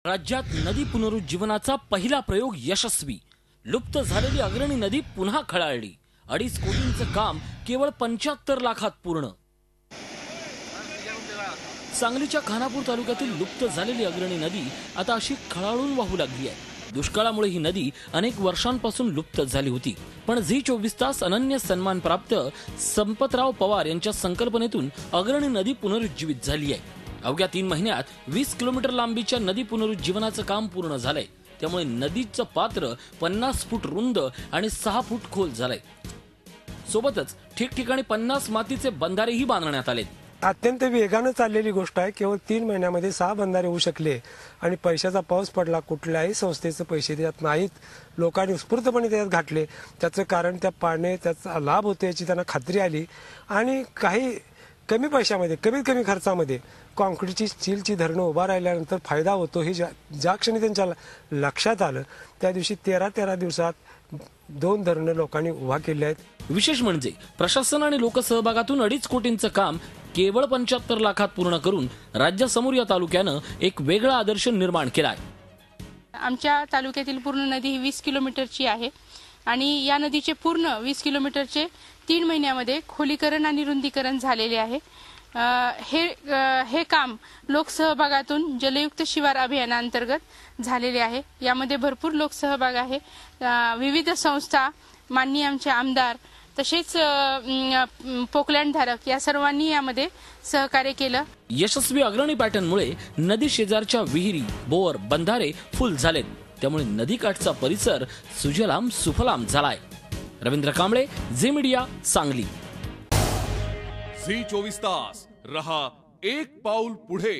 राज्यात नदी पुनरुज्जीवनाचा पहिला प्रयोग यशस्वी। लुप्त झालेली अग्रणी नदी पुन्हा खळाळली। 2.5 कोटींचं काम केवळ 75 लाखात पूर्ण। सांगलीच्या खानापूर तालुक्यातील लुप्त झालेली अग्रणी नदी आता अशी खळाळून वाहू लागली आहे। दुष्काळामुळे ही नदी अनेक वर्षांपासून लुप्त झाली होती, पण झी 24 तास अनन्य सन्मान प्राप्त संपतराव पवार यांच्या संकल्पनेतून अग्रणी नदी पुनरुज्जीवित झाली आहे। अवघ्या 3 महिन्यात 20 किलोमीटर लांबीच्या नदी पुनरुज्जीवनाचं काम पूर्ण झालंय। त्यामुळे नदीचं पात्र 50 फूट रुंद आणि 6 फूट खोल झालंय। सोबतच ठिकठिकाणी 50 मातीचे बंधारेही बांधण्यात आले। अत्यंत वेगाने चाललेली गोष्ट आहे। केवळ 3 महिन्यामध्ये 6 बंधारे होऊ शकले आणि पैशाचा पाऊस पडला। कुठल्याही संस्थेचे पैसे देत नाहीत, लोकांनी उत्स्फूर्तपणे त्यात घातले। त्याचं कारण त्या पाण्याने त्याचा लाभ होतो याची त्यांना खात्री आली आणि काही कमी पैशामध्ये कमीत कमी खर्चामध्ये कॉन्क्रीटची स्टीलची धरणं उभा राहिल्यानंतर फायदा होतो हे ज्या क्षणी त्यांच्या लक्षात आलं त्या दिवशी 13 दिवसात 2 धरणं लोकांनी उभा केली आहेत। विशेष म्हणजे प्रशासन आणि लोकसहभागातून 2.5 कोटींचं काम केवळ 75 लाखात पूर्ण करून राज्यासमोर या तालुक्यानं एक वेगळा आदर्श निर्माण केलाय। आमच्या तालुक्यातील पूर्ण नदी ही 20 किलोमीटरची आहे आणि या नदीचे पूर्ण 20 किलोमीटरचे 3 महिन्यामध्ये खोलीकरण आणि रुंदीकरण झालेले आहे। हे काम लोकसहभागातून जलयुक्त शिवार अभियानांतर्गत झालेले आहे। यामध्ये भरपूर लोकसहभाग आहे। विविध संस्था, माननीय आमचे आमदार, तसेच पोकलँड धारक या सर्वांनी यामध्ये सहकार्य केलं। यशस्वी अग्रणी पॅटर्नमुळे नदी शेजारच्या विहिरी, बोर, बंधारे फुल झालेत। त्यामुळे नदीकाठचा परिसर सुजलाम सुफलाम झालाय। रवींद्र कांबळे, झी मीडिया, सांगली। झी 24 तास रहा एक पाऊल पुढे।